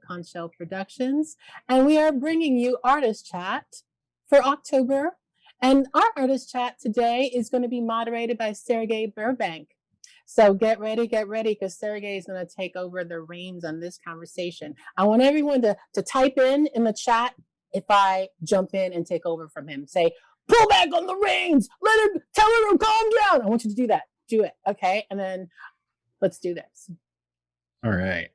Conch Shell Productions, and we are bringing you Artist Chat for October. And our Artist Chat today is going to be moderated by Sergei Burbank. So get ready, because Sergei is going to take over the reins on this conversation. I want everyone to type in the chat if I jump in and take over from him. Say, pull back on the reins, tell her to calm down. I want you to do that. Do it, okay? And then let's do this. All right.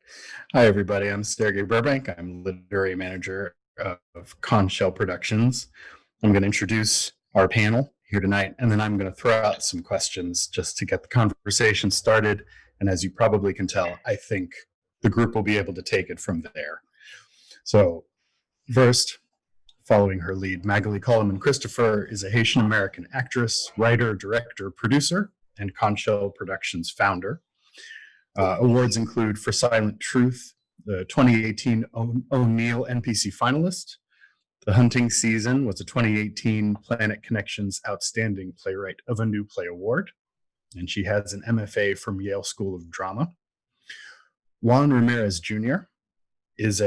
Hi, everybody. I'm Sergei Burbank. I'm literary manager of Conch Shell Productions. I'm going to introduce our panel here tonight, and then I'm going to throw out some questions just to get the conversation started. And as you probably can tell, I think the group will be able to take it from there. So first, following her lead, Magaly Colimon-Christopher is a Haitian-American actress, writer, director, producer, and Conch Shell Productions founder. Awards include For Silent Truth, the 2018 O'Neill NPC finalist. The Hunting Season was a 2018 Planet Connections Outstanding Playwright of a New Play Award. And she has an MFA from Yale School of Drama. Juan Ramirez Jr. is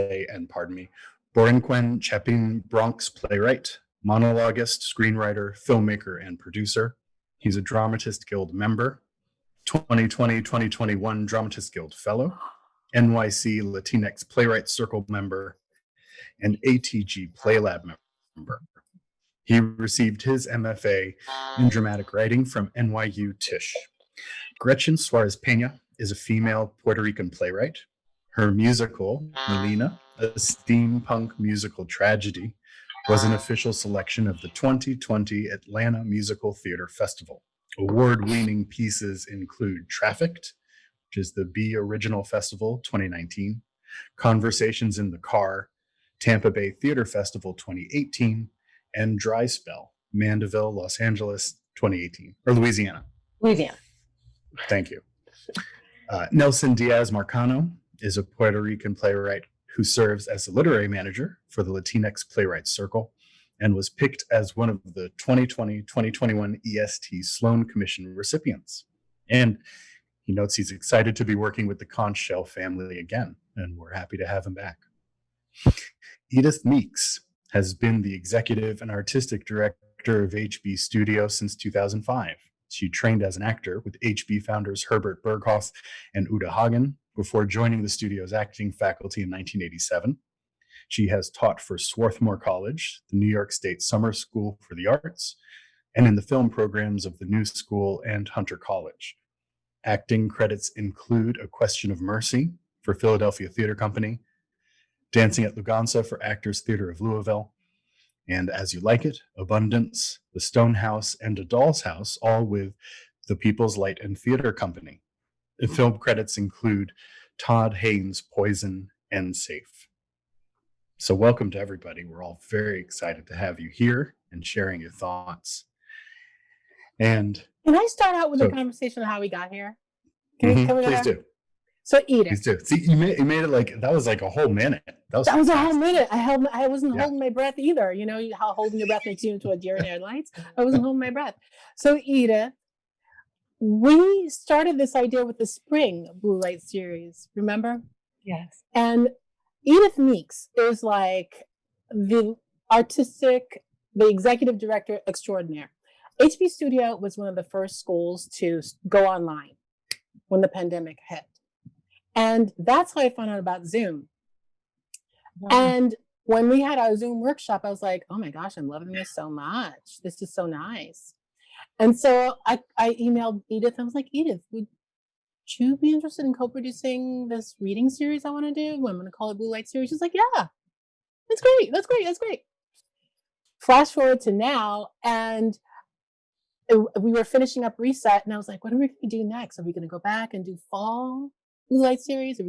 Borinquen Chapin Bronx playwright, monologuist, screenwriter, filmmaker, and producer. He's a Dramatist Guild member, 2020-2021 Dramatist Guild Fellow, NYC Latinx Playwright Circle member, and ATG Playlab member. He received his MFA in dramatic writing from NYU Tisch. Gretchen Suarez-Pena is a female Puerto Rican playwright. Her musical, Melina, a steampunk musical tragedy, was an official selection of the 2020 Atlanta Musical Theater Festival. Award-winning pieces include Trafficked, which is the B Original Festival 2019, Conversations in the Car, Tampa Bay Theater Festival 2018, and Dry Spell, Mandeville, Los Angeles 2018, or Louisiana. Louisiana. Thank you. Nelson Diaz-Marcano is a Puerto Rican playwright who serves as the literary manager for the Latinx Playwrights Circle and was picked as one of the 2020-2021 EST Sloan Commission recipients. And he notes he's excited to be working with the Conch Shell family again, and we're happy to have him back. Edith Meeks has been the executive and artistic director of HB Studio since 2005. She trained as an actor with HB founders Herbert Berghoff and Uta Hagen before joining the studio's acting faculty in 1987. She has taught for Swarthmore College, the New York State Summer School for the Arts, and in the film programs of the New School and Hunter College. Acting credits include A Question of Mercy for Philadelphia Theater Company, Dancing at Luganza for Actors Theater of Louisville, and As You Like It, Abundance, The Stone House, and A Doll's House, all with the People's Light and Theater Company. The film credits include Todd Haynes' Poison and Safe. So welcome to everybody. We're all very excited to have you here and sharing your thoughts. And can I start out with a conversation on how we got here? Please do. So Edith. Please do. See, you made it like, that was like a whole minute. That was a whole minute. I wasn't holding my breath either. You know how holding your breath makes you into a deer in headlights? I wasn't holding my breath. So Edith, we started this idea with the spring Blue Light series, remember? Yes. And Edith Meeks is like the executive director extraordinaire. HB Studio was one of the first schools to go online when the pandemic hit. And that's how I found out about Zoom. Wow. And when we had our Zoom workshop, I was like, oh my gosh, I'm loving this so much. This is so nice. And so I emailed Edith. I was like, Edith, would you be interested in co-producing this reading series I want to do? I'm going to call it Blue Light Series. She's like, yeah, that's great. Flash forward to now, and we were finishing up Reset, and I was like, what are we going to do next? Are we going to go back and do fall Blue Light Series?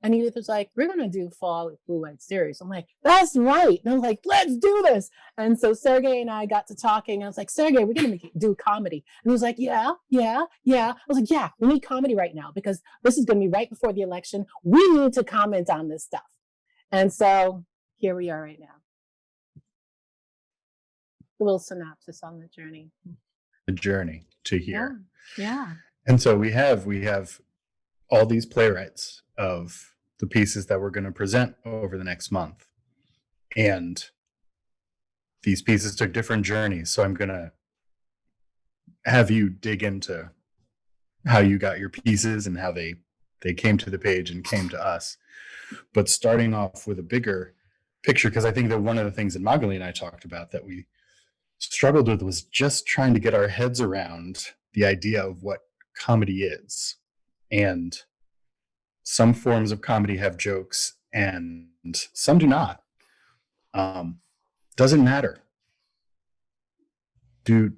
And Edith was like, we're going to do fall Blue Light Series. I'm like, that's right. And I was like, let's do this. And so Sergei and I got to talking. I was like, Sergei, we're going to do comedy. And he was like, yeah. I was like, yeah, we need comedy right now because this is going to be right before the election. We need to comment on this stuff. And so here we are right now. A little synopsis on the journey. The journey to here. Yeah. And so we have all these playwrights of the pieces that we're going to present over the next month. And these pieces took different journeys. So I'm going to have you dig into how you got your pieces and how they came to the page and came to us. But starting off with a bigger picture, because I think that one of the things that Magaly and I talked about that we struggled with was just trying to get our heads around the idea of what comedy is. And some forms of comedy have jokes and some do not. Doesn't matter. Do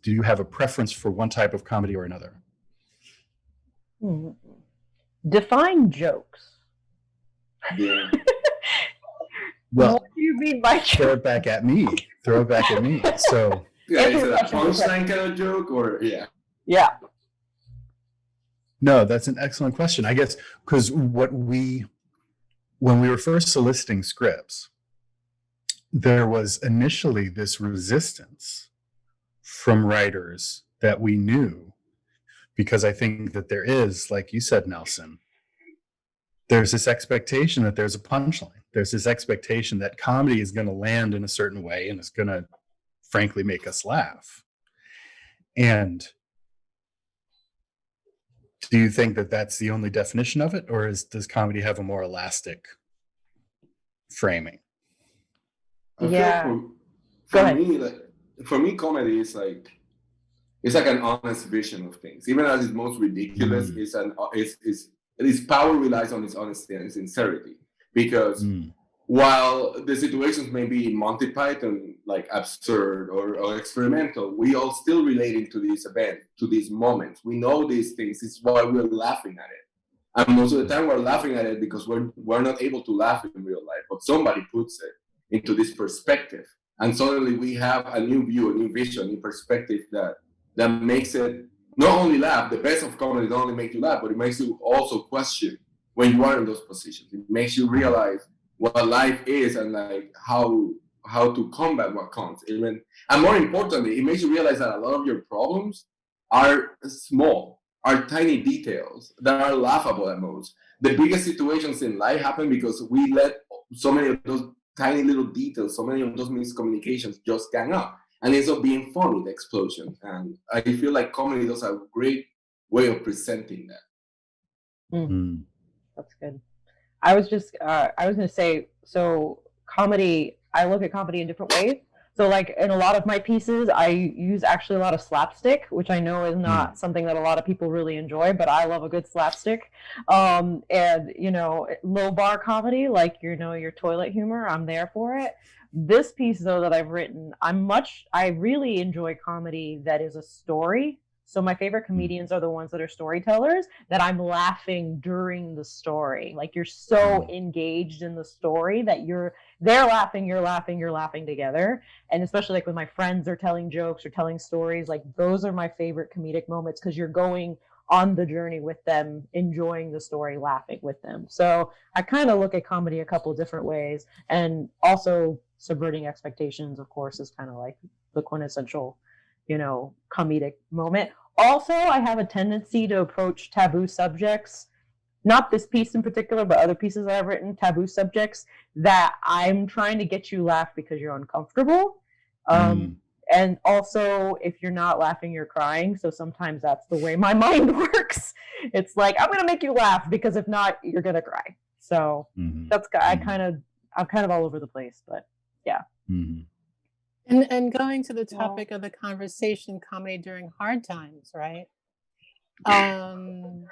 you have a preference for one type of comedy or another? Define jokes. Yeah. Well, what do you mean by joke? throw it back at me. So Yeah, is it a punchline kind of joke or yeah? Yeah. no, that's an excellent question. I guess because when we were first soliciting scripts, there was initially this resistance from writers that we knew, because I think that there is, like you said, Nelson, there's this expectation that there's a punchline. There's this expectation that comedy is going to land in a certain way and it's going to, frankly, make us laugh. And do you think that that's the only definition of it, or does comedy have a more elastic framing? I feel Yeah. For Go ahead. me, for me, comedy is like it's like an honest vision of things. Even as it's most ridiculous, its power relies on its honesty and sincerity. Because while the situations may be Monty Python like absurd or experimental, we all still relating to this event, to these moments. We know these things. It's why we're laughing at it. And most of the time we're laughing at it because we're not able to laugh in real life, but somebody puts it into this perspective. And suddenly we have a new view, a new vision, a new perspective that makes it not only laugh. The best of comedy doesn't only make you laugh, but it makes you also question when you are in those positions. It makes you realize what life is and like how to combat what comes. And more importantly, it makes you realize that a lot of your problems are small, are tiny details that are laughable at most. The biggest situations in life happen because we let so many of those tiny little details, so many of those miscommunications just gang up. And ends up being funny, the explosion. And I feel like comedy does a great way of presenting that. That's good. I was going to say, so comedy, I look at comedy in different ways. So like in a lot of my pieces, I use actually a lot of slapstick, which I know is not something that a lot of people really enjoy, but I love a good slapstick. And, low bar comedy, like, your toilet humor, I'm there for it. This piece, though, that I've written, I really enjoy comedy that is a story. So my favorite comedians are the ones that are storytellers, that I'm laughing during the story. Like you're so engaged in the story that they're laughing, you're laughing together. And especially like when my friends are telling jokes or telling stories, like those are my favorite comedic moments because you're going on the journey with them, enjoying the story, laughing with them. So I kind of look at comedy a couple different ways. And also subverting expectations, of course, is kind of like the quintessential, comedic moment. Also, I have a tendency to approach taboo subjects, not this piece in particular, but other pieces that I've written, taboo subjects that I'm trying to get you laugh because you're uncomfortable. And also, if you're not laughing, you're crying. So sometimes that's the way my mind works. It's like, I'm going to make you laugh because if not, you're going to cry. So that's, I'm kind of all over the place, but yeah. And going to the topic of the conversation, comedy during hard times, right? It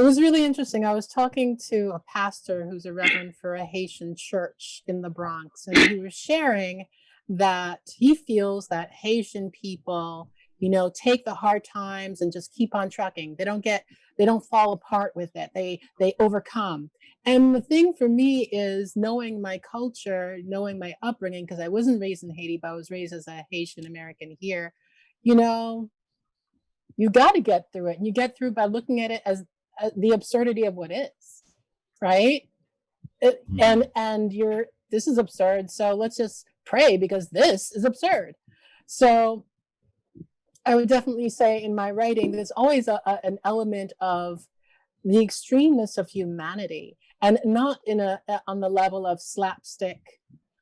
was really interesting. I was talking to a pastor who's a reverend for a Haitian church in the Bronx, and he was sharing that he feels that Haitian people, take the hard times and just keep on trucking. They don't fall apart with it. They overcome. And the thing for me is knowing my culture, knowing my upbringing, because I wasn't raised in Haiti, but I was raised as a Haitian American here. You got to get through it. And you get through by looking at it as the absurdity of what is, right? This is absurd. So let's just pray because this is absurd. So I would definitely say in my writing, there's always an element of the extremeness of humanity, and not in on the level of slapstick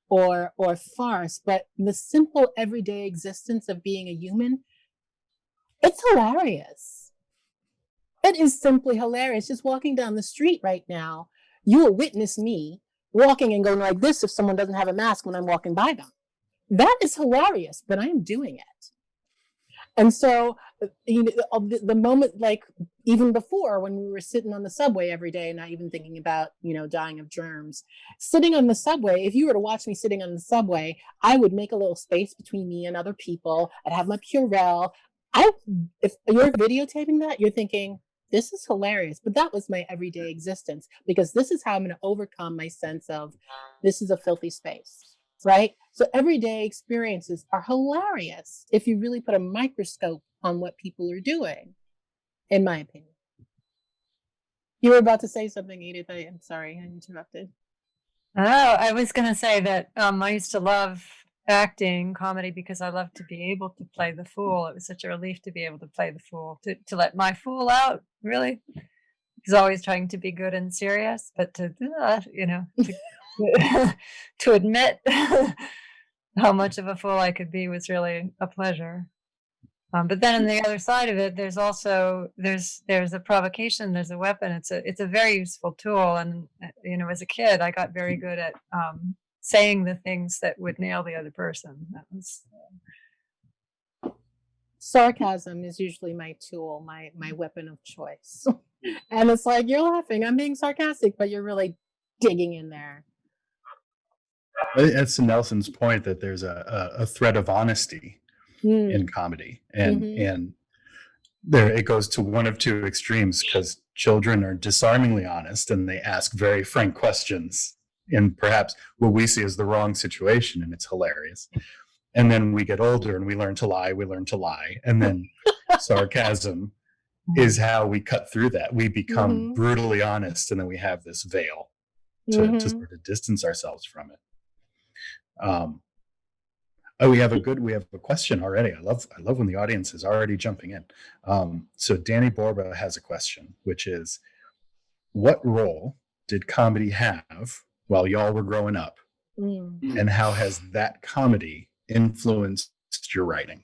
or farce, but the simple everyday existence of being a human. It's hilarious. It is simply hilarious. Just walking down the street right now, you will witness me walking and going like this if someone doesn't have a mask when I'm walking by them. That is hilarious, but I am doing it. And so, the moment, like even before when we were sitting on the subway every day, not even thinking about, dying of germs, sitting on the subway, if you were to watch me sitting on the subway, I would make a little space between me and other people. I'd have my Purell. If you're videotaping that, you're thinking, this is hilarious. But that was my everyday existence, because this is how I'm going to overcome my sense of this is a filthy space, right? So everyday experiences are hilarious if you really put a microscope on what people are doing, in my opinion. You were about to say something, Edith. I'm sorry, I interrupted. Oh, I was going to say that I used to love acting, comedy, because I loved to be able to play the fool. It was such a relief to be able to play the fool, to let my fool out, really. He's always trying to be good and serious, but to admit how much of a fool I could be was really a pleasure. But then on the other side of it, there's also there's a provocation, there's a weapon. It's a very useful tool, and as a kid, I got very good at saying the things that would nail the other person. That was sarcasm is usually my tool, my weapon of choice. And it's like, you're laughing, I'm being sarcastic, but you're really digging in there. It's to Nelson's point that there's a thread of honesty in comedy, and there it goes to one of two extremes, because children are disarmingly honest and they ask very frank questions in perhaps what we see as the wrong situation, and it's hilarious. And then we get older and we learn to lie, and then sarcasm is how we cut through that. We become brutally honest, and then we have this veil to sort of distance ourselves from it. We have a question already. I love when the audience is already jumping in. So Danny Borba has a question, which is, what role did comedy have while y'all were growing up? And how has that comedy influenced your writing?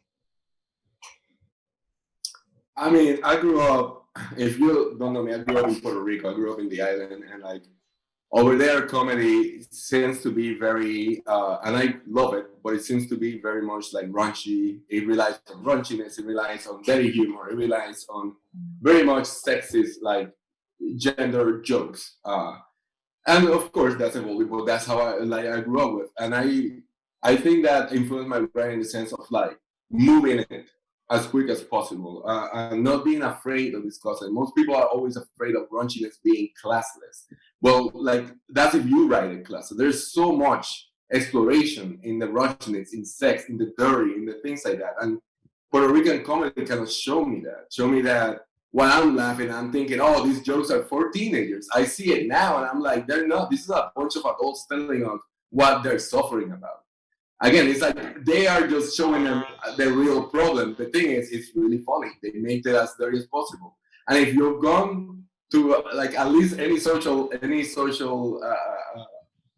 I mean, I grew up, if you don't know me, I grew up in Puerto Rico. I grew up in the island, and over there, comedy seems to be very, and I love it, but it seems to be very much like raunchy. It relies on raunchiness. It relies on dirty humor. It relies on very much sexist, like gender jokes. And of course, that's evolving, but that's how I grew up with. And I think that influenced my brain in the sense of like moving it as quick as possible, and not being afraid of discussing. Most people are always afraid of raunchiness being classless. Well, like that's if you write a class. So there's so much exploration in the raunchiness, in sex, in the dirty, in the things like that. And Puerto Rican comedy kind of show me that while I'm laughing, I'm thinking, oh, these jokes are for teenagers. I see it now, and I'm like, they're not. This is a bunch of adults telling us what they're suffering about. Again, it's like they are just showing them the real problem. The thing is, it's really funny. They make it as dirty as possible. And if you've gone to like at least any social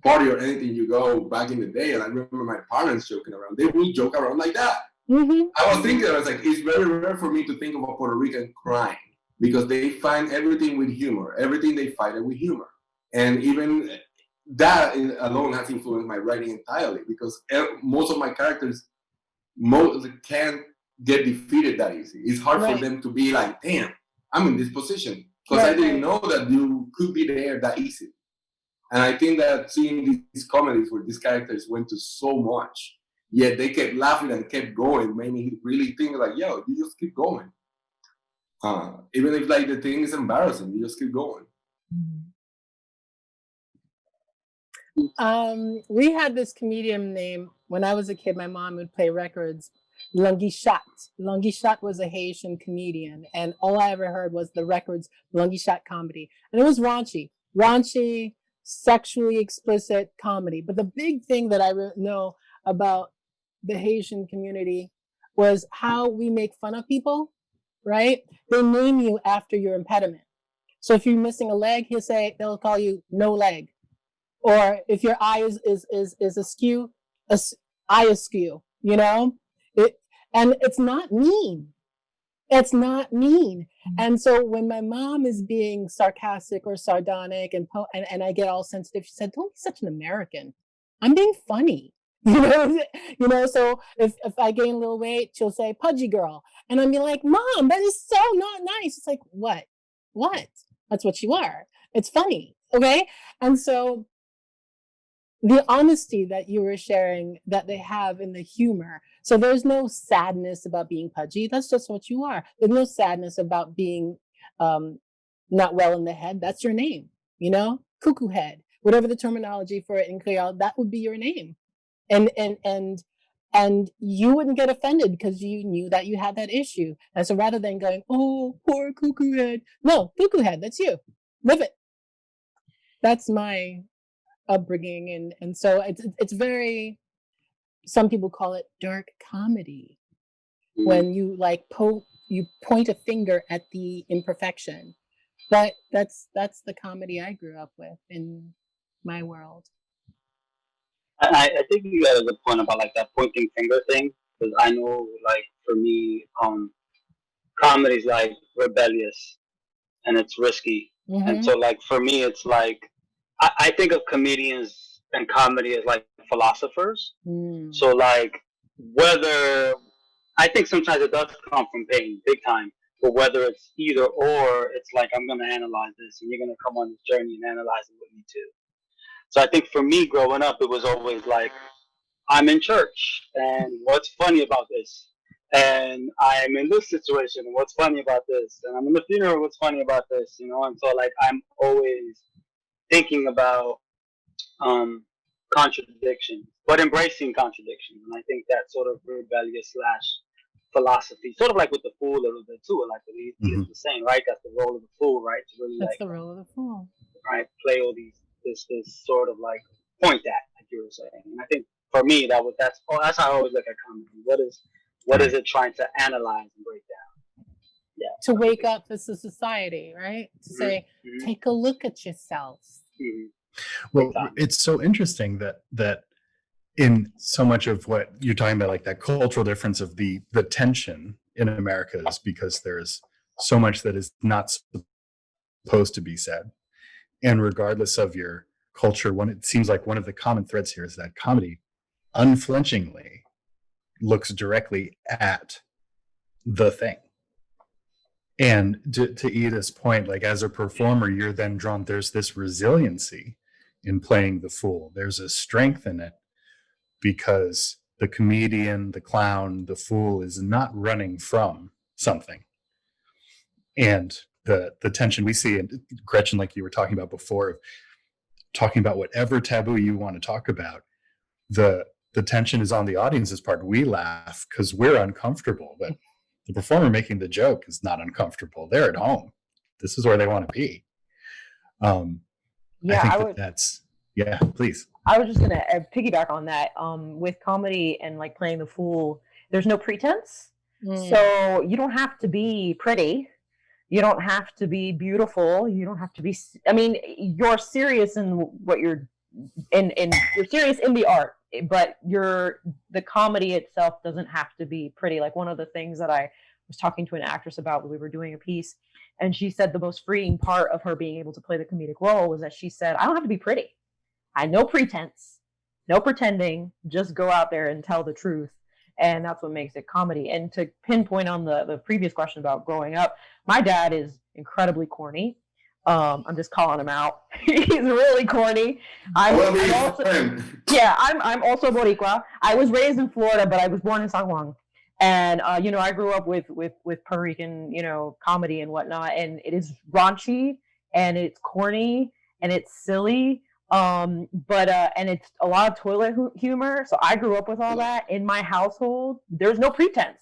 party or anything you go back in the day, and I remember my parents joking around. They will joke around like that. I was thinking, I was like, it's very rare for me to think of a Puerto Rican crying, because they find everything with humor. Everything they find it with humor. And even that alone has influenced my writing entirely, because most of my characters can't get defeated that easy. It's hard for them to be like, damn, I'm in this position, because I didn't know that you could be there that easy. And I think that seeing these comedies where these characters went to so much, yet they kept laughing and kept going, made me really think like, yo, you just keep going. Even if like the thing is embarrassing, you just keep going. We had this comedian name when I was a kid. My mom would play records. Lungishat. Lungishat was a Haitian comedian, and all I ever heard was the records Lungishat comedy, and it was raunchy, sexually explicit comedy. But the big thing that I know about the Haitian community was how we make fun of people, right? They name you after your impediment. So if you're missing a leg, they'll call you no leg. Or if your eye is askew, eye askew, you know? And it's not mean. It's not mean. And so when my mom is being sarcastic or sardonic and I get all sensitive, she said, "Don't be such an American. I'm being funny." So if I gain a little weight, she'll say, "Pudgy girl." And I'm be like, "Mom, that is so not nice." It's like, what? That's what you are. It's funny. Okay. And so the honesty that you were sharing that they have in the humor. So there's no sadness about being pudgy. That's just what you are. There's no sadness about being not well in the head. That's your name, cuckoo head, whatever the terminology for it in Creole, that would be your name. And you wouldn't get offended because you knew that you had that issue. And so rather than going, "Oh, poor cuckoo head," no, cuckoo head, that's you. Live it. That's my upbringing, and so it's very, some people call it dark comedy, when you you point a finger at the imperfection, but that's the comedy I grew up with in my world. I think you got a good point about that pointing finger thing, because I know for me, comedy is rebellious and it's risky, and so for me it's I think of comedians and comedy as philosophers. So whether, I think sometimes it does come from pain, big time, but whether it's either or, it's I'm going to analyze this and you're going to come on this journey and analyze it with me too. So I think for me growing up, it was always I'm in church and what's funny about this? And I'm in this situation and what's funny about this? And I'm in the funeral, what's funny about this? And so I'm always thinking about contradictions, but embracing contradictions. And I think that sort of rebellious / philosophy, sort of with the fool a little bit too, what he is saying, right? That's the role of the fool, right? To really that's the role of the fool, right? Play all this sort of point at, you were saying. And I think for me that's how I always look at comedy. What is it trying to analyze and break down? Yeah. To wake up as a society, right? To say, take a look at yourselves. Well, it's so interesting that in so much of what you're talking about, that cultural difference of the tension in America is because there's so much that is not supposed to be said. And regardless of your culture, it seems like one of the common threads here is that comedy unflinchingly looks directly at the thing. And to Edith's point, as a performer, you're then drawn, there's this resiliency in playing the fool. There's a strength in it because the comedian, the clown, the fool is not running from something. And the tension we see, and Gretchen, like you were talking about before, of talking about whatever taboo you want to talk about, the tension is on the audience's part. We laugh because we're uncomfortable, but the performer making the joke is not uncomfortable. They're at home. This is where they want to be. Please. I was just going to piggyback on that. With comedy and playing the fool, there's no pretense. So you don't have to be pretty. You don't have to be beautiful. You don't have to be, you're serious in what you're you're serious in the art, but the comedy itself doesn't have to be pretty. One of the things that I was talking to an actress about when we were doing a piece, and she said the most freeing part of her being able to play the comedic role was that she said, "I don't have to be pretty. I no pretense, no pretending, just go out there and tell the truth." And that's what makes it comedy. And to pinpoint on the previous question about growing up, my dad is incredibly corny. I'm just calling him out. He's really corny. I'm also Boricua. I was raised in Florida, but I was born in San Juan. And I grew up with Puerto Rican, comedy and whatnot. And it is raunchy and it's corny and it's silly. And it's a lot of toilet humor. So I grew up with all that in my household. There's no pretense.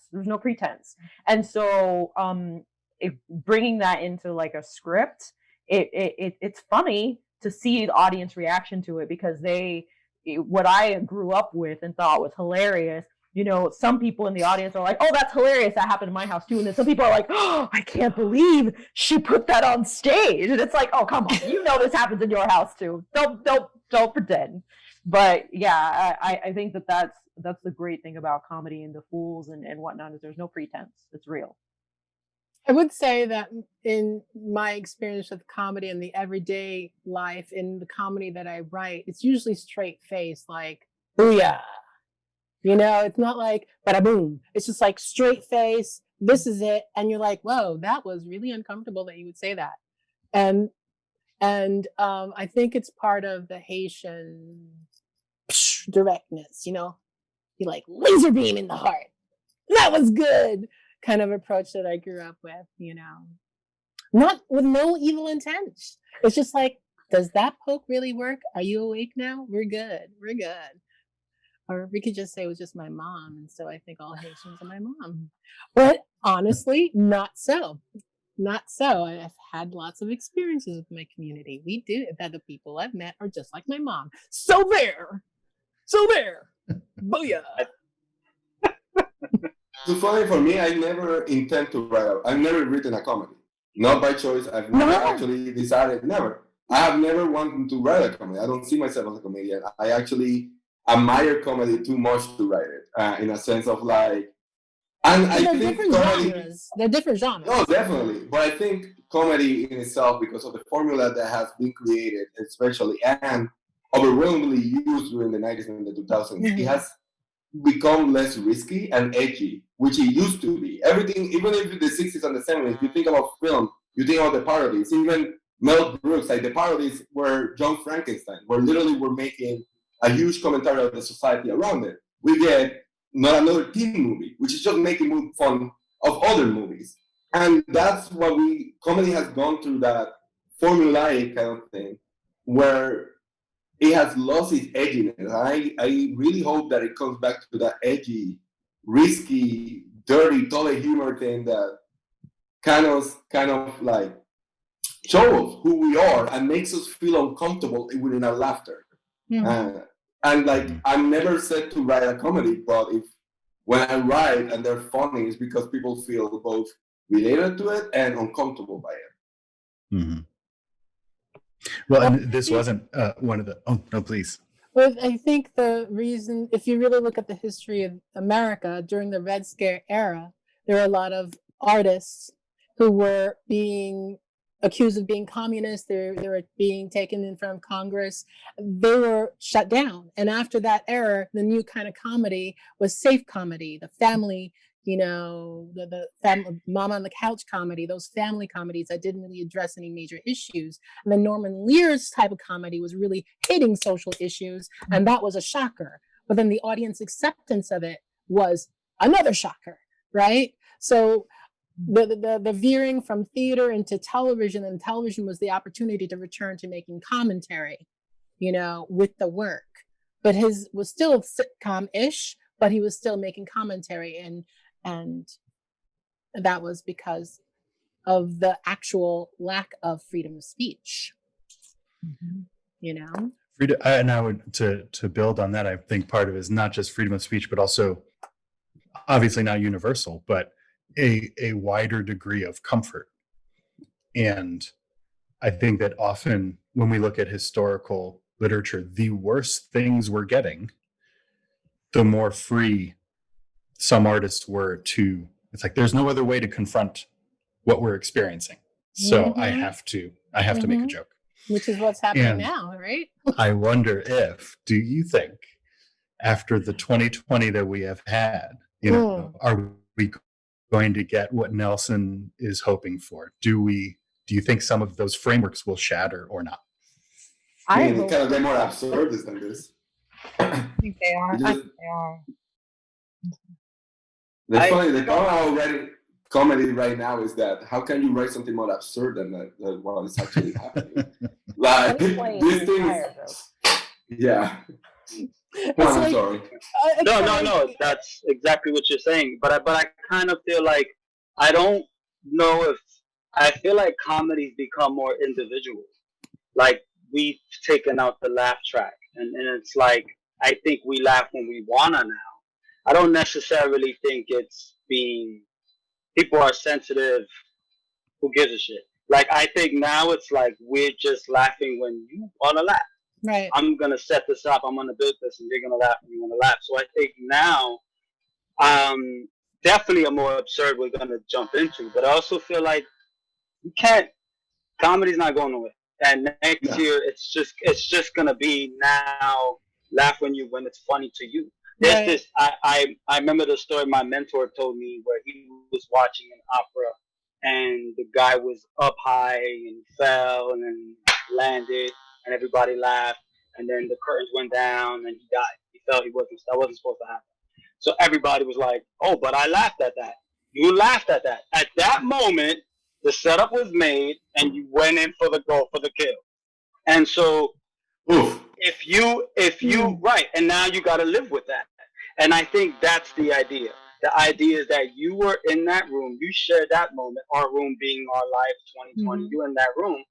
And so bringing that into a script, it's funny to see the audience reaction to it, because what I grew up with and thought was hilarious, some people in the audience are like, oh, that's hilarious, that happened in my house too. And then some people are like, oh, I can't believe she put that on stage. And it's like, oh, come on, this happens in your house too. Don't pretend. But yeah, I think that's the great thing about comedy and the fools and whatnot, is there's no pretense. It's real. I would say that in my experience with comedy and the everyday life, in the comedy that I write, it's usually straight face, like, booyah. It's not like bada boom. It's just like straight face. This is it. And you're like, whoa, that was really uncomfortable that you would say that. And I think it's part of the Haitian directness, you like laser beam in the heart. That was good. Kind of approach that I grew up with, not with no evil intent. It's just like, does that poke really work? Are you awake now? We're good. Or we could just say it was just my mom, and so I think all Haitians are my mom. But honestly, not so. I've had lots of experiences with my community. We do, that the people I've met are just like my mom. So there. Booyah. It's funny for me, I never intend to write. I've never written a comedy. Not by choice. I've never actually decided, never. I have never wanted to write a comedy. I don't see myself as a comedian. I actually admire comedy too much to write it, in a sense of like, and I think comedy, they're different genres. No, definitely. But I think comedy in itself, because of the formula that has been created, especially, and overwhelmingly used during the 90s and the 2000s, it has become less risky and edgy, which it used to be. Everything, even if the 60s and the 70s, you think about film, you think about the parodies, even Mel Brooks, like the parodies were John Frankenstein, where literally we're making a huge commentary of the society around it. We get not another teen movie, which is just making fun of other movies. And that's what comedy has gone through, that formulaic kind of thing, where it has lost its edginess. I really hope that it comes back to that edgy, risky, dirty, toilet humor thing that kind of like shows us who we are and makes us feel uncomfortable within our laughter. Mm-hmm. And like, I'm never said to write a comedy, but when I write and they're funny, it's because people feel both related to it and uncomfortable by it. Mm-hmm. Well, and this wasn't one of the. Oh no, please. Well, I think the reason, if you really look at the history of America during the Red Scare era, there were a lot of artists who were being accused of being communist. They were being taken in front of Congress. They were shut down. And after that era, the new kind of comedy was safe comedy, the family, the family, mama on the couch comedy, those family comedies that didn't really address any major issues. And then Norman Lear's type of comedy was really hitting social issues. And that was a shocker. But then the audience acceptance of it was another shocker, right? So the veering from theater into television, and television was the opportunity to return to making commentary, with the work. But his was still sitcom-ish, but he was still making commentary, and that was because of the actual lack of freedom of speech. Freedom, and I would to build on that. I think part of it is not just freedom of speech, but also obviously not universal, but a wider degree of comfort. And I think that often when we look at historical literature, the worse things we're getting, the more free some artists were to, it's like, there's no other way to confront what we're experiencing. So I have to make a joke. Which is what's happening now, right? I wonder do you think after the 2020 that we have had, are we going to get what Nelson is hoping for? Do you think some of those frameworks will shatter or not? I mean, it kind of get more absurd than this. I think they are. The problem about writing comedy right now is that how can you write something more absurd than what is actually happening? Like these things. Yeah. I'm sorry. No. That's exactly what you're saying. But I kind of feel like I don't know if I feel like comedy's become more individual. Like we've taken out the laugh track, and it's like I think we laugh when we wanna now. I don't necessarily think it's being, people are sensitive. Who gives a shit? Like, I think now it's like we're just laughing when you want to laugh. Right. I'm going to set this up. I'm going to build this, and you're going to laugh when you want to laugh. So I think now, definitely a more absurd we're going to jump into. But I also feel like you can't, comedy's not going away. And next year, it's just going to be now laugh when it's funny to you. There's Right. this, I remember the story my mentor told me where he was watching an opera and the guy was up high and fell and then landed and everybody laughed, and then the curtains went down and he died. He fell, that wasn't supposed to happen. So everybody was like, oh, but I laughed at that. You laughed at that. At that moment, the setup was made and you went in for the goal, for the kill. And so Oof. if you right, and now you got to live with that. And I think that's the idea. The idea is that you were in that room, you shared that moment, our room being our life 2020, you're in that room.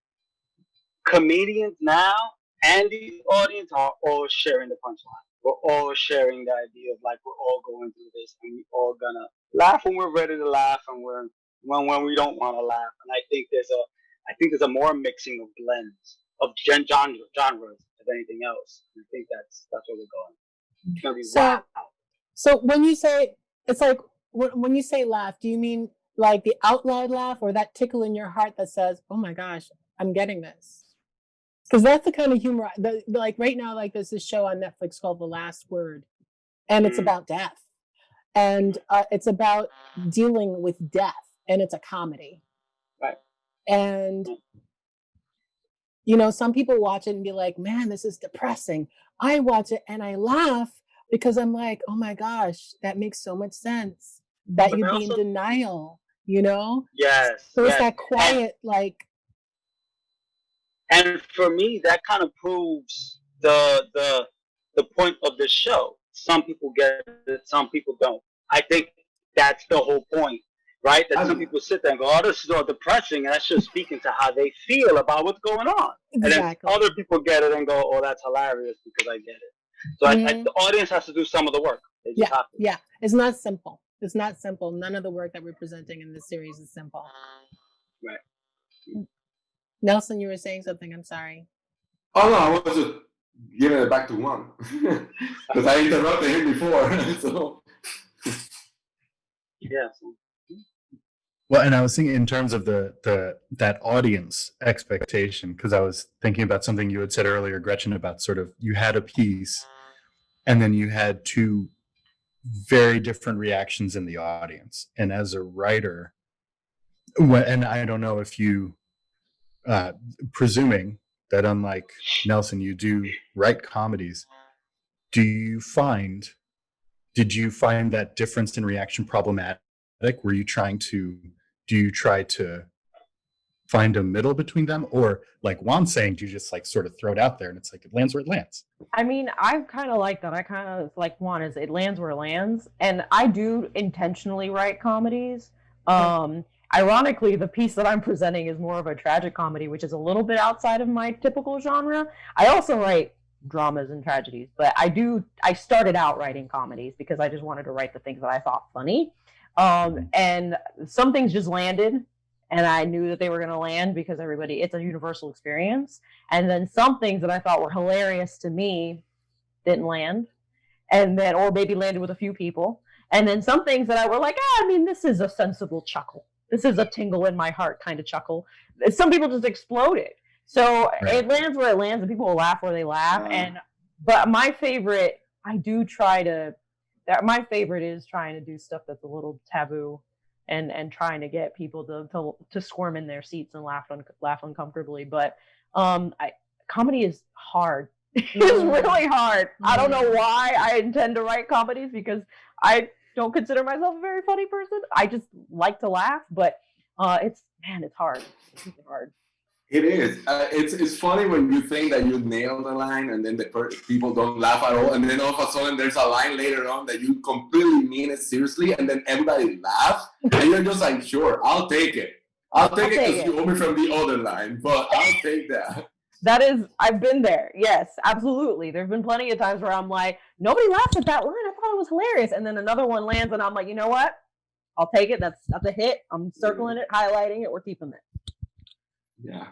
Comedians now and the audience are all sharing the punchline. We're all sharing the idea of like, we're all going through this and we're all gonna laugh when we're ready to laugh and when we don't want to laugh. And I think there's a more mixing of blends of genres of anything else. And I think that's where we're going. It's gonna be wow. So when you say, it's like, when you say laugh, do you mean like the out loud laugh or that tickle in your heart that says, oh my gosh, I'm getting this? Because that's the kind of humor, like right now, like there's this show on Netflix called The Last Word, and it's about death. And it's about dealing with death, and it's a comedy. Right. And, you know, some people watch it and be like, man, this is depressing. I watch it and I laugh because I'm like, oh my gosh, that makes so much sense. That But you'd be in also- denial, you know? Yes. So it's yes. that quiet, like, And for me, that kind of proves the point of the show. Some people get it, some people don't. I think that's the whole point, right? That some people sit there and go, oh, this is all depressing, and that's just speaking to how they feel about what's going on. exactly. And then other people get it and go, oh, that's hilarious because I get it. So the audience has to do some of the work. They just have to. Yeah, it's not simple. It's not simple. None of the work that we're presenting in this series is simple. Right. Nelson, you were saying something. I'm sorry. Oh no, I was just giving it back to Juan because I interrupted him before. So Yes. Well, and I was thinking in terms of that audience expectation, because I was thinking about something you had said earlier, Gretchen, about sort of you had a piece and then you had two very different reactions in the audience. And as a writer, and I don't know if you, presuming that unlike Nelson, you do write comedies, did you find that difference in reaction problematic? Were you do you try to find a middle between them? Or like Juan's saying, do you just like sort of throw it out there and it's like, it lands where it lands? I mean, I kind of like that. I kind of like Juan is it lands where it lands. And I do intentionally write comedies. Ironically, the piece that I'm presenting is more of a tragic comedy, which is a little bit outside of my typical genre. I also write dramas and tragedies, but I started out writing comedies because I just wanted to write the things that I thought funny. And some things just landed and I knew that they were going to land because it's a universal experience. And then some things that I thought were hilarious to me didn't land, or maybe landed with a few people. And then some things that I were like, I mean, this is a sensible chuckle. This is a tingle in my heart kind of chuckle. Some people just exploded. So It lands where it lands and people will laugh where they laugh. But my favorite, my favorite is trying to do stuff that's a little taboo and trying to get people to squirm in their seats and laugh uncomfortably. But comedy is hard. It's really hard. I don't know why I intend to write comedies because I don't consider myself a very funny person. I just like to laugh, but it's hard. It's really hard. it is. It's funny when you think that you nailed the line and then people don't laugh at all, and then all of a sudden there's a line later on that you completely mean it seriously, and then everybody laughs, and you're just like, sure, I'll take it. I'll take it because you owe me from the other line, but I'll take that. I've been there. Yes, absolutely. There've been plenty of times where I'm like, nobody laughed at that line. I thought it show was hilarious. And then another one lands, and I'm like, you know what? I'll take it. That's a hit. I'm circling it, highlighting it. We're keeping it. Yeah.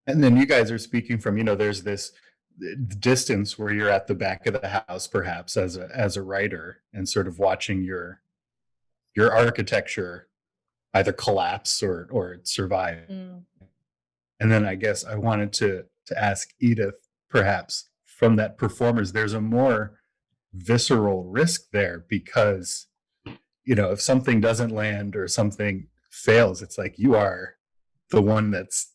And then you guys are speaking from, there's this distance where you're at the back of the house, perhaps as a writer, and sort of watching your architecture either collapse or survive. And then I guess I wanted to ask Edith, perhaps from that performers, there's a more visceral risk there, because if something doesn't land or something fails, it's like you are the one that's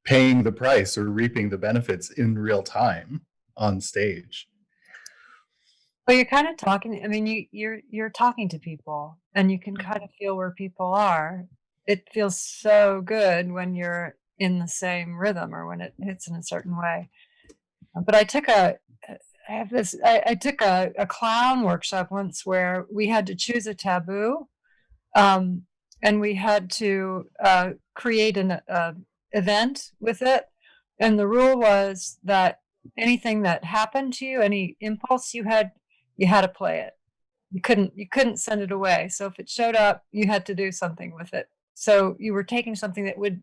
paying the price or reaping the benefits in real time on stage. Well, you're kind of talking. I mean, you're talking to people, and you can kind of feel where people are. It feels so good when you're in the same rhythm or when it hits in a certain way. But I took a clown workshop once where we had to choose a taboo, and we had to create an event with it. And the rule was that anything that happened to you, any impulse you had to play it. You couldn't send it away. So if it showed up, you had to do something with it. So you were taking something that was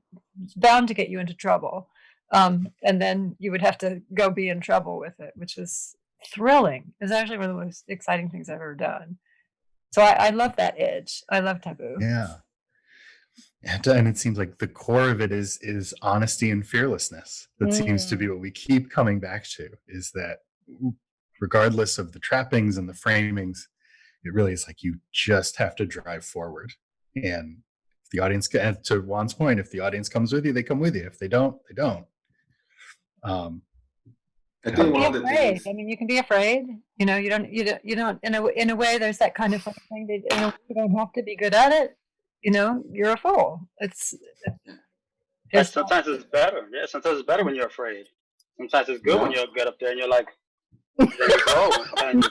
bound to get you into trouble. And then you would have to go be in trouble with it, which was thrilling. It was actually one of the most exciting things I've ever done. So I love that edge. I love taboo. Yeah. And it seems like the core of it is honesty and fearlessness. That seems to be what we keep coming back to, is that regardless of the trappings and the framings, it really is like you just have to drive forward. And if the audience, to Juan's point, if the audience comes with you, they come with you. If they don't, they don't. I think one of the afraid. things. I mean, you can be afraid. You don't. In a way, there's that kind of thing that you don't have to be good at it. You're a fool. Sometimes it's better. Yeah, sometimes it's better when you're afraid. Sometimes it's good when you get up there and you're like, there you go, and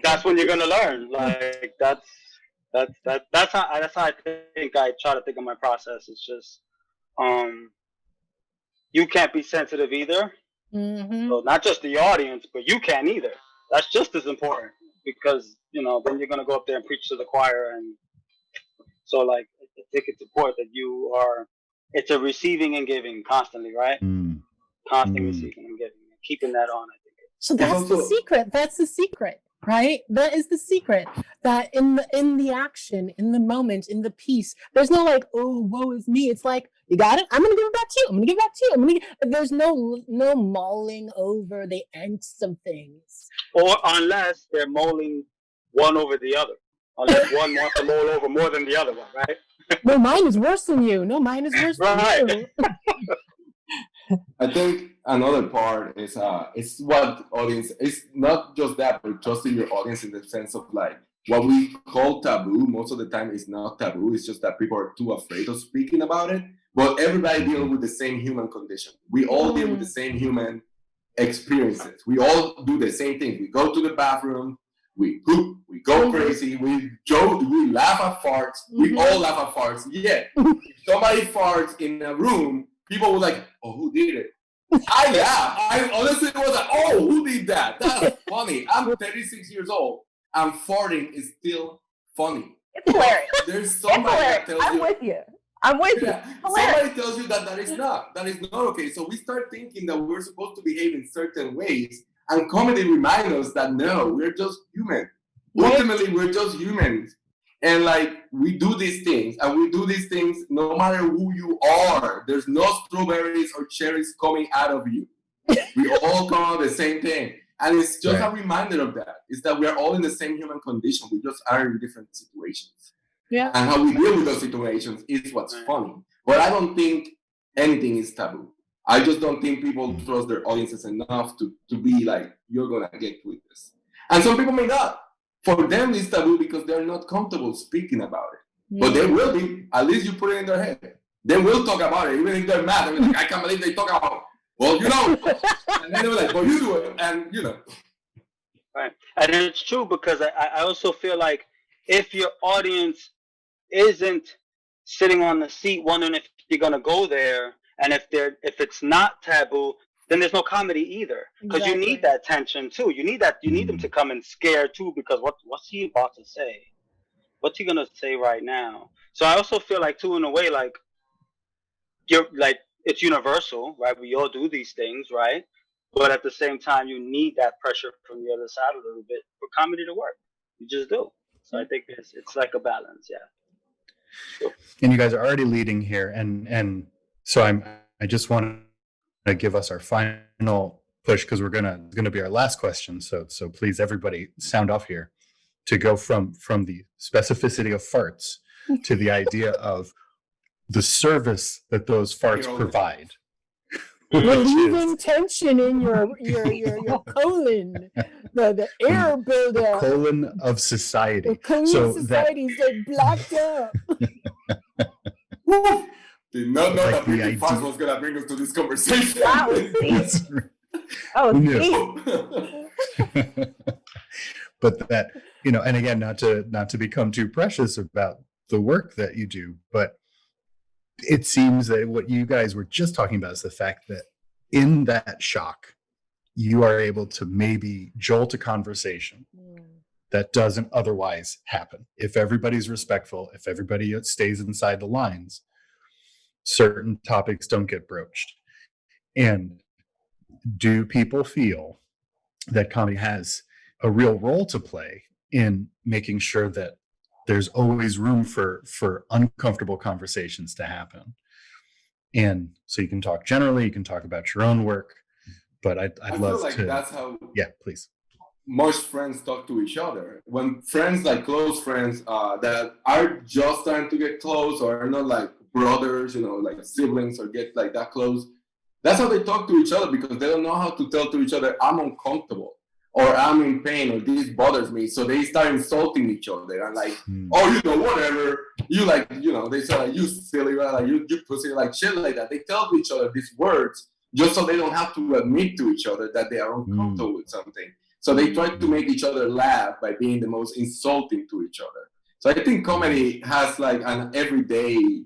that's when you're gonna learn. Like that's how I think I try to think of my process. It's just, you can't be sensitive either. So not just the audience, but you can't either. That's just as important, because then you're gonna go up there and preach to the choir, and so I think it's important that it's a receiving and giving constantly, right? Constantly receiving and giving, and keeping that on. I think. So that's the secret. That's the secret, right? That is the secret. That in the action, in the moment, in the piece, there's no like, oh, woe is me. It's like, you got it. I'm gonna give it back to you. I'm gonna give it back to you. There's no mulling over the angst of things. Or unless they're mulling one over the other. Unless one wants to mull over more than the other one, right? No, mine is worse than you. No, mine is worse than you. I think another part is it's what audience. It's not just that, but trusting your audience in the sense of like what we call taboo. Most of the time, it's not taboo. It's just that people are too afraid of speaking about it. But everybody deals with the same human condition. We all deal with the same human experiences. We all do the same thing. We go to the bathroom. We poop. We go crazy. We joke. We laugh at farts. We all laugh at farts. Yeah. If somebody farts in a room, people were like, oh, who did it? I laughed. I honestly was like, oh, who did that? That's funny. I'm 36 years old, and farting is still funny. It's hilarious. There's somebody that tells you. I'm with you. Yeah, somebody tells you that is not okay. So we start thinking that we're supposed to behave in certain ways, and comedy reminds us that no, we're just human. Ultimately, we're just humans. And like, we do these things, and we do these things no matter who you are. There's no strawberries or cherries coming out of you. We all come out the same thing. And it's just a reminder of that. It's that we're all in the same human condition. We just are in different situations. Yeah. And how we deal with those situations is what's funny. But I don't think anything is taboo. I just don't think people trust their audiences enough to be like, you're going to get with this. And some people may not. For them, it's taboo because they're not comfortable speaking about it. But they will be. At least you put it in their head. They will talk about it, even if they're mad. They're like, I can't believe they talk about it. Well, And then they're like, well, you do it. And, Right. And it's true, because I also feel like if your audience isn't sitting on the seat wondering if you're going to go there, and if it's not taboo, then there's no comedy either. Because you need that tension too. You need them to come in scared too, because what's he about to say? What's he gonna say right now? So I also feel like too, in a way, like you're like, it's universal, right? We all do these things, right? But at the same time, you need that pressure from the other side a little bit for comedy to work. You just do. So I think it's like a balance, yeah. So. And you guys are already leading here, and so I just want to give us our final push, because it's gonna be our last question. So please, everybody, sound off here to go from the specificity of farts to the idea of the service that those farts provide. Relieving tension in your colon, the air buildup. Colon of society. The colon of society is like blacked up. Did not know that Ricky Fox was gonna bring us to this conversation. But that, and again, not to become too precious about the work that you do, but it seems that what you guys were just talking about is the fact that in that shock, you are able to maybe jolt a conversation that doesn't otherwise happen. If everybody's respectful, if everybody stays inside the lines, certain topics don't get broached. And do people feel that comedy has a real role to play in making sure that there's always room for uncomfortable conversations to happen? And so you can talk generally, you can talk about your own work, but I'd love like to. That's how. Yeah, please. Most friends talk to each other. When friends, like close friends, that are just starting to get close, or are not like brothers, like siblings, or get like that close. That's how they talk to each other, because they don't know how to tell to each other, I'm uncomfortable, or I'm in pain, or this bothers me. So they start insulting each other and like, oh, whatever. You like, they say like, you silly, right? Like you pussy, like shit like that. They tell each other these words just so they don't have to admit to each other that they are uncomfortable with something. So they try to make each other laugh by being the most insulting to each other. So I think comedy has like an everyday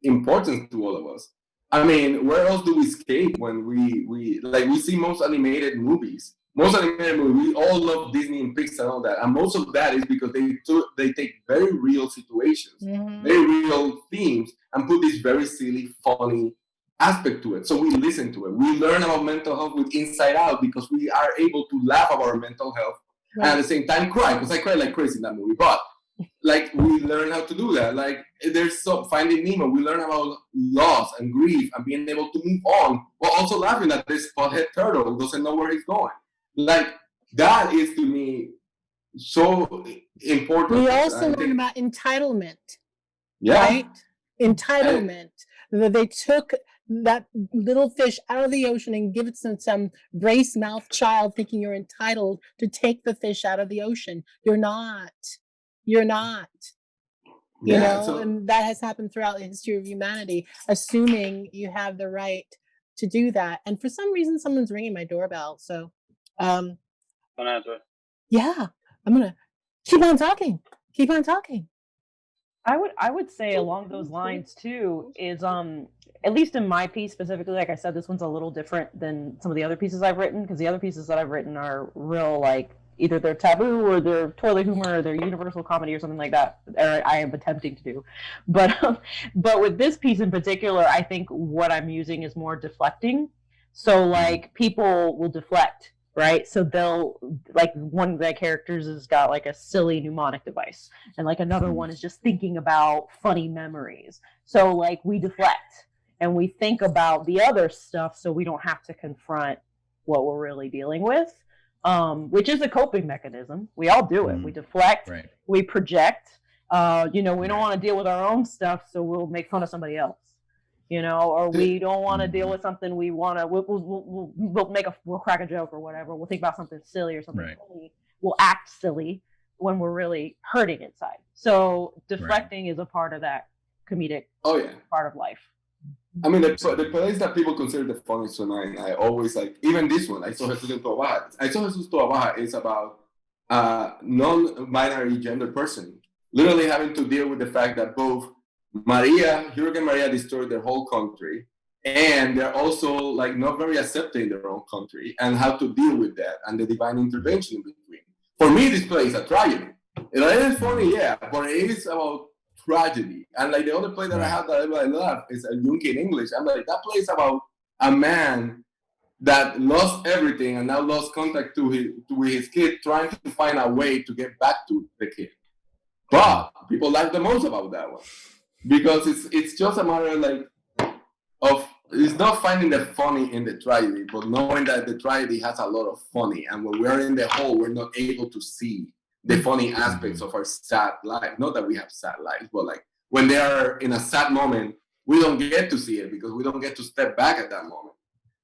importance to all of us. I mean, where else do we escape when we see most animated movies? Most animated movies, we all love Disney and Pixar and all that. And most of that is because they take very real situations, very real themes, and put this very silly, funny aspect to it. So we listen to it. We learn about mental health with Inside Out because we are able to laugh about our mental health and at the same time cry, because I cried like crazy in that movie. But like we learn how to do that. Like there's Finding Nemo. We learn about loss and grief and being able to move on while also laughing that this spothead turtle doesn't know where he's going. Like that is to me so important. We also learn about entitlement. Right? Entitlement. That they took that little fish out of the ocean and give it to some brace mouth child thinking you're entitled to take the fish out of the ocean. You're not. And that has happened throughout the history of humanity, assuming you have the right to do that. And for some reason, someone's ringing my doorbell. So, don't answer it. Yeah, I'm gonna keep on talking. I would say along those lines too is at least in my piece specifically, like I said, this one's a little different than some of the other pieces I've written, because the other pieces that I've written are real, like either they're taboo or they're toilet humor or they're universal comedy or something like that, or I am attempting to do. But with this piece in particular, I think what I'm using is more deflecting. So like people will deflect, right? So they'll, like one of the characters has got like a silly mnemonic device, and like another one is just thinking about funny memories. So like we deflect and we think about the other stuff so we don't have to confront what we're really dealing with, which is a coping mechanism. We all do it. We deflect, we project, we don't want to deal with our own stuff, so we'll make fun of somebody else. Or we don't want to deal with something. We'll crack a joke or whatever. We'll think about something silly or something funny. We'll act silly when we're really hurting inside. So deflecting is a part of that comedic part of life. I mean, the place that people consider the funniest to mine, I always like, even this one, I saw Jesus tu Abaja is about a non-binary gender person literally having to deal with the fact that both Hurricane Maria destroyed their whole country, and they're also like not very accepting in their own country and how to deal with that and the divine intervention in between. For me, this play is a tragedy. It is funny, yeah, but it is about tragedy. And like the other play that I have that I love is a Junkie in English. I'm like, that play is about a man that lost everything and now lost contact with his kid, trying to find a way to get back to the kid. But people like the most about that one because it's just a matter of it's not finding the funny in the tragedy, but knowing that the tragedy has a lot of funny, and when we're in the hole, we're not able to see the funny aspects of our sad life. Not that we have sad lives, but like when they are in a sad moment, we don't get to see it because we don't get to step back at that moment.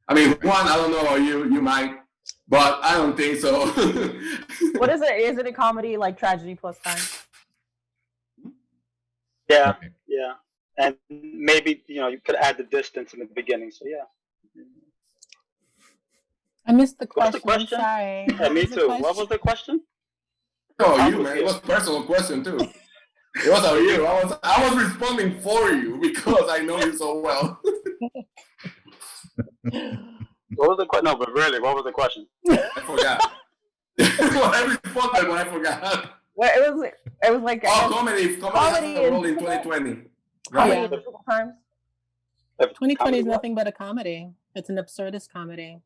I mean, Juan, I don't know, or you might, but I don't think so. What is it? Is it a comedy like tragedy plus time? Yeah, yeah. And maybe, you could add the distance in the beginning. So, yeah. I missed the What's the question. question? Sorry. Yeah, me too. What was the question? Oh, you, man. It was a personal question, too. It was about you. I was responding for you because I know you so well. What was the question? No, but really, what was the question? I forgot. Well, I responded, but I forgot. Well, it was like comedy. Comedy has a role in 2020. Comedy Yeah. in difficult times. 2020 is nothing but a comedy. It's an absurdist comedy.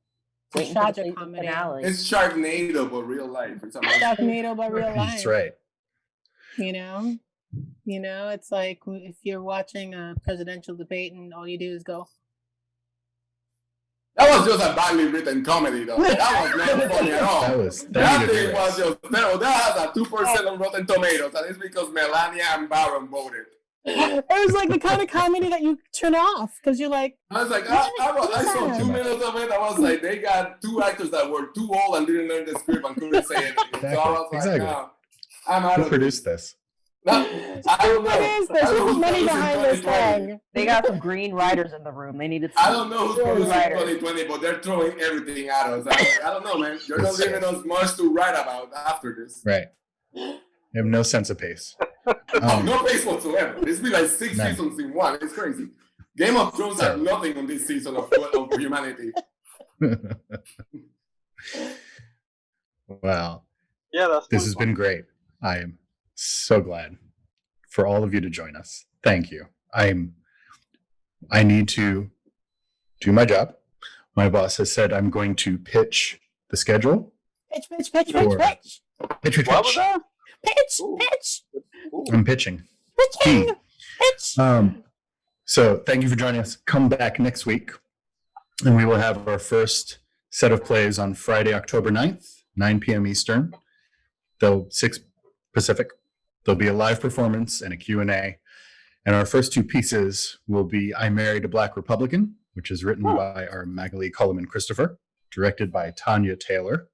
It's a Waiting for the tragic season comedy. finale. It's Sharknado, but real life. It's amazing. Sharknado, but real life. That's right. You know, it's like if you're watching a presidential debate and all you do is go. That was just a badly written comedy, though. That was not funny at all. That thing was just no. That has a 2% on Rotten Tomatoes, and it's because Melania and Baron voted. It was like the kind of comedy that you turn off because you're like. I was like, I saw 2 minutes of it. I was like, they got 2 actors that were too old and didn't learn the script and couldn't say anything. Exactly. So I was like, Exactly. no, I'm out Who of produced this? I don't know. There's just money behind this thing. They got some green writers in the room. They needed. I don't know who's producing writers. 2020, but they're throwing everything at us. I don't know, man. You're not giving us much to write about after this. Right. You have no sense of pace. No pace whatsoever. It's been like 6 None. seasons in one. It's crazy. Game of Thrones had nothing on this season of humanity. Wow. Yeah, This has been great. I am so glad for all of you to join us. Thank you. I need to do my job. My boss has said I'm going to pitch the schedule. Pitch. Pitch. What was that? Pitch. I'm pitching. Pitching. Pitch. So thank you for joining us. Come back next week, and we will have our first set of plays on Friday, October 9th, 9 p.m. Eastern, though 6 Pacific. There'll be a live performance and a Q&A. And our first 2 pieces will be I Married a Black Republican, which is written by our Magaly Colimon-Christopher, directed by Tanya Taylor.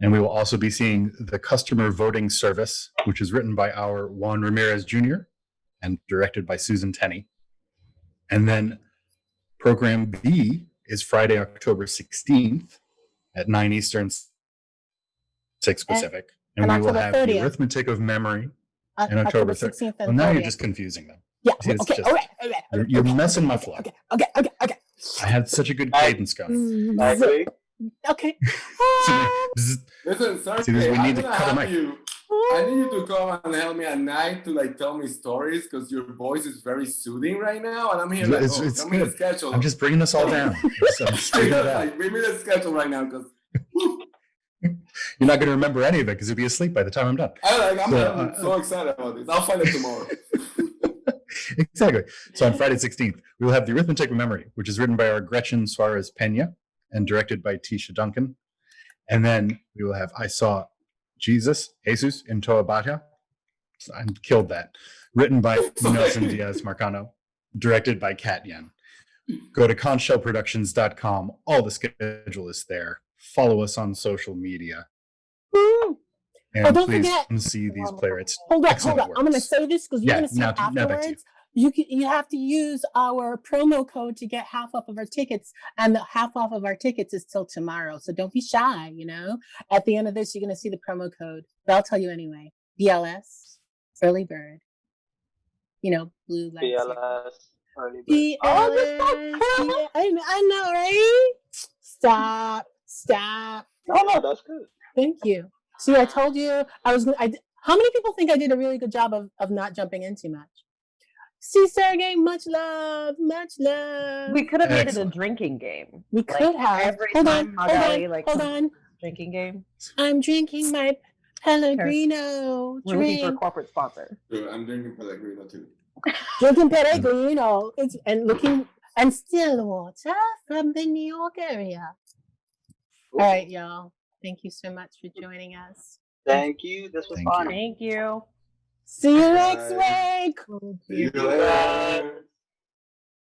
And we will also be seeing The Customer Voting Service, which is written by our Juan Ramirez Jr. and directed by Susan Tenney. And then Program B is Friday, October 16th at 9 Eastern, 6 Pacific. And we will October have 30th. The Arithmetic of Memory and October 3rd. 16th and Well, now 30th. you're just confusing them. Yeah. See, it's Okay. just- Okay. You're messing my flow. Okay. I had such a good cadence going. I agree. Okay. Bzz. Listen, Sergei, See, we I'm need to gonna cut a have mic. you. I need you to come and help me at night to like tell me stories because your voice is very soothing right now, and I'm here like, It's tell me the good. schedule. I'm just bringing us all down. I'm just figuring it out. like, bring me the schedule right now because You're not going to remember any of it because you'll be asleep by the time I'm done. I'm so excited about this. I'll find it tomorrow. Exactly. So on Friday 16th, we will have The Arithmetic of Memory, which is written by our Gretchen Suarez-Pena and directed by Tisha Duncan. And then we will have I Saw Jesus in Toa Baja. I killed that. Written by Nelson Diaz-Marcano, directed by Kat Yen. Go to conchshellproductions.com. All the schedule is there. Follow us on social media. Woo. And don't please forget- come see these playwrights. Hold on. Excellent I'm going to works. say this because you're Yeah, going to see now it back to you. afterwards. You have to use our promo code to get half off of our tickets, and the half off of our tickets is till tomorrow. So don't be shy. At the end of this, you're going to see the promo code, but I'll tell you anyway. BLS, early bird. Blue lights. BLS. early bird. I know, right? Stop. No, that's good. Thank you. See, I told you I was. How many people think I did a really good job of not jumping in too much? See, Sergei, much love. We could have made it a Excellent. drinking game. We could have. Every Hold time on, Magaly, hold on. drinking game. I'm drinking my Pellegrino We're looking for a drink. corporate sponsor. Dude, I'm drinking Pellegrino too. Drinking Pellegrino. And still water from the New York area. All right, y'all. Thank you so much for joining us. Thank you. This was Thank fun. Thank you. See you next Bye. week. See you later.